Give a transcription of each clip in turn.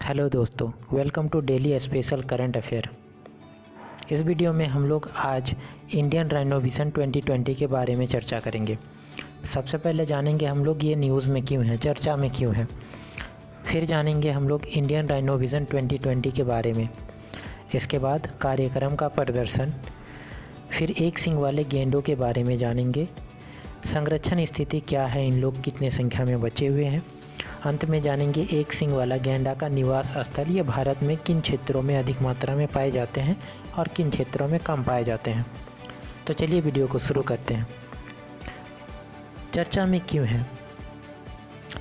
Hello दोस्तों, welcome to daily special current affair. इस video में हम लोग आज इंडियन राइनो विज़न 2020 के बारे में चर्चा करेंगे। सबसे पहले जानेंगे हम लोग ये न्यूज़ में क्यों है, चर्चा में क्यों है। फिर जानेंगे हम लोग इंडियन राइनो विज़न 2020 के बारे में। इसके बाद कार्यक्रम का प्रदर्शन। फिर एक सींग वाले गेंडों के बारे में जानेंगे। संरक्षण स्थिति क्या है, इन लोग कितने संख्या में बचे हुए हैं। अंत में जानेंगे एक सींग वाला गैंडा का निवास स्थल, ये भारत में किन क्षेत्रों में अधिक मात्रा में पाए जाते हैं और किन क्षेत्रों में कम पाए जाते हैं। तो चलिए वीडियो को शुरू करते हैं। चर्चा में क्यों है।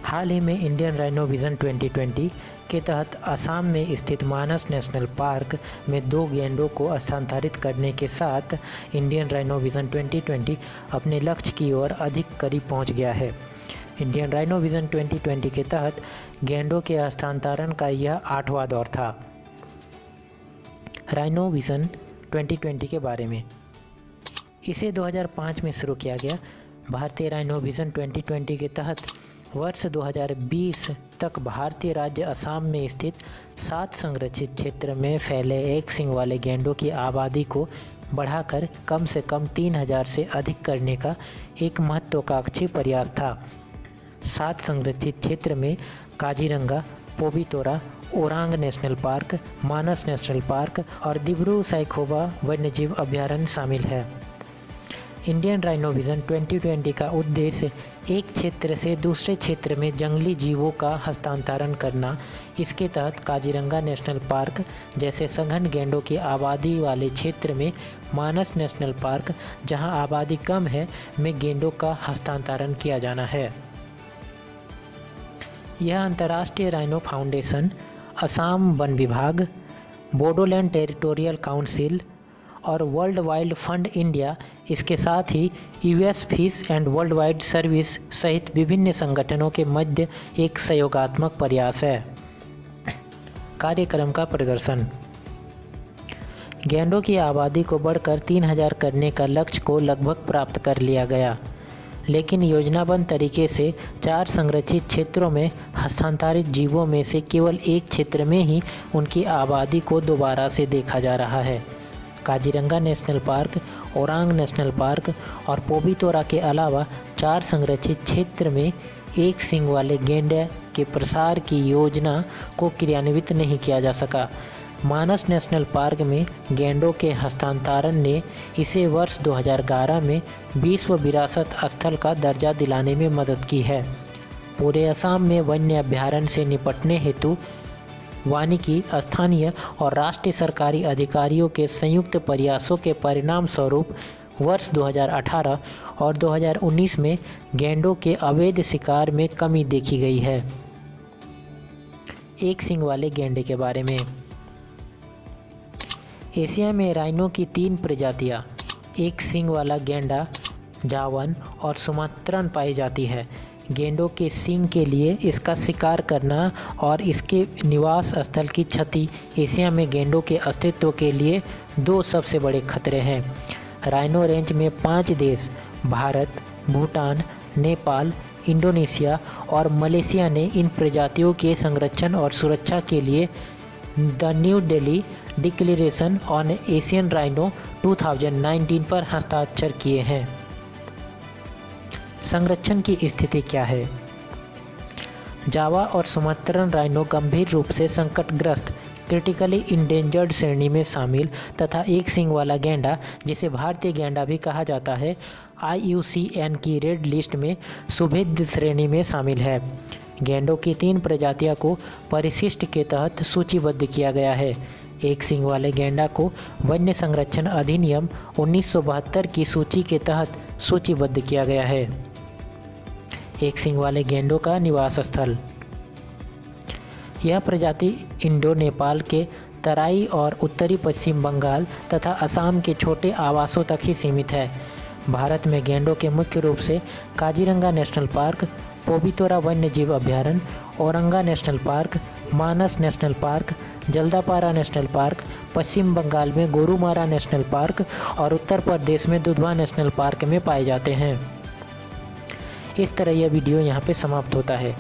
हाल ही में इंडियन राइनो विज़न 2020 के तहत असम में स्थित मानस नेशनल पार्क में 2 गैंडों को स्थानांतरित करने के साथ इंडियन राइनो विज़न 2020 अपने लक्ष्य की ओर अधिक करीब पहुंच गया है। इंडियन राइनो विज़न 2020 के तहत गैंडों के हस्तांतरण का यह 8वां दौर था। राइनो विज़न 2020 के बारे में, इसे 2005 में शुरू किया गया। भारतीय राइनो विज़न 2020 के तहत वर्ष 2020 तक भारतीय राज्य असम में स्थित 7 संरक्षित क्षेत्र में फैले एक सींग वाले गैंडों की आबादी को बढ़ाकर कम से कम 3000 से अधिक करने का एक महत्वाकांक्षी प्रयास था। 7 संरक्षित क्षेत्र में Kaziranga, Pobitora, Orang national park, Manas national park और दिब्रू-सैखोवा वन्यजीव अभयारण्य शामिल है। इंडियन राइनो विज़न 2020 का उद्देश्य एक क्षेत्र से दूसरे क्षेत्र में जंगली जीवों का हस्तांतरण करना। इसके तहत काजीरंगा नेशनल पार्क जैसे सघन गैंडों की आबादी वाले क्षेत्र में, मानस नेशनल पार्क जहां आबादी कम है में गैंडों का हस्तांतरण किया जाना है। यह अंतर्राष्ट्रीय राइनो फाउंडेशन, असम वन विभाग, बोडोलैंड टेरिटोरियल काउंसिल और वर्ल्ड वाइल्ड फंड इंडिया, इसके साथ ही US fish and world wide service सहित विभिन्न संगठनों के मध्य एक सहयोगात्मक प्रयास है। कार्यक्रम का प्रदर्शन। गैंडों की आबादी को बढ़कर 3000 करने का लक्ष्य को लगभग प्राप्त कर लिया गया, लेकिन योजनाबद्ध तरीके से 4 संरक्षित क्षेत्रों में हस्तांतरित जीवों में से केवल एक क्षेत्र में ही उनकी आबादी को दोबारा से देखा जा रहा है। Kaziranga national park, Orang national park और पोबितोरा के अलावा 4 संरक्षित क्षेत्र में एक सींग वाले गैंडे के प्रसार की योजना को क्रियान्वित नहीं किया जा सका। मानस नेशनल पार्क में गैंडों के हस्तांतरण ने इसे वर्ष 2011 में विश्व विरासत स्थल का दर्जा दिलाने में मदद की है। पूरे असम में वन्य अभयारण्य से निपटने हेतु वानिकी, स्थानीय और राष्ट्रीय सरकारी अधिकारियों के संयुक्त प्रयासों के परिणाम स्वरूप वर्ष 2018 और 2019 में गैंडों के अवैध शिकार में कमी देखी गई है। एक सींग वाले गैंडे के बारे में। एशिया में राइनो की 3 प्रजातियां एक सींग वाला गैंडा, जावन और सुमात्रन पाई जाती है। गैंडों के सींग के लिए इसका शिकार करना और इसके निवास स्थल की क्षति एशिया में गैंडों के अस्तित्व के लिए 2 सबसे बड़े खतरे हैं। राइनो रेंज में 5 देश भारत, भूटान, नेपाल, इंडोनेशिया और मलेशिया ने इन प्रजातियों के संरक्षण और सुरक्षा के लिए the new Delhi declaration on Asian rhino 2019 पर हस्ताक्षर किए हैं। संरक्षण की स्थिति क्या है। जावा और सुमात्रन राइनो गंभीर रूप से संकटग्रस्त क्रिटिकली इंडेंजर्ड श्रेणी में शामिल तथा एक सींग वाला गैंडा, जिसे भारतीय गैंडा भी कहा जाता है, IUCN की रेड लिस्ट में सुभेद्य श्रेणी में शामिल है। गैंडों की 3 प्रजातियों को परिशिष्ट के तहत सूचीबद्ध किया गया है। एक सींग वाले गैंडा को वन्य संरक्षण अधिनियम 1972 की सूची के तहत सूचीबद्ध किया गया है। एक सींग वाले गैंडों का निवास स्थल। यह प्रजाति इंडो नेपाल के तराई और उत्तरी पश्चिम बंगाल तथा असम के छोटे आवासों तक ही सीमित है। भारत में गैंडों के मुख्य रूप से काजीरंगा नेशनल पार्क, पोबितोरा वन्यजीव अभयारण्य, Orang national park, Manas national park, Jaldapara national park, Paschim Bangal में गोरुमारा नेशनल पार्क और उत्तर प्रदेश में दुधवा नेशनल पार्क में पाए जाते हैं। इस तरह यह वीडियो यहाँ पे समाप्त होता है।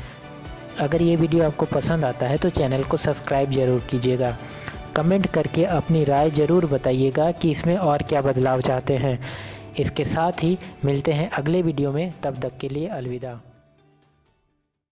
अगर ये वीडियो आपको पसंद आता है तो चैनल को सब्सक्राइब ज़रूर कीजिएगा। कमेंट करके अपनी राय ज़रूर बताइएगा कि इसमें और क्या बदलाव चाहते हैं। इसके साथ ही मिलते हैं अगले वीडियो में, तब तक के लिए अलविदा।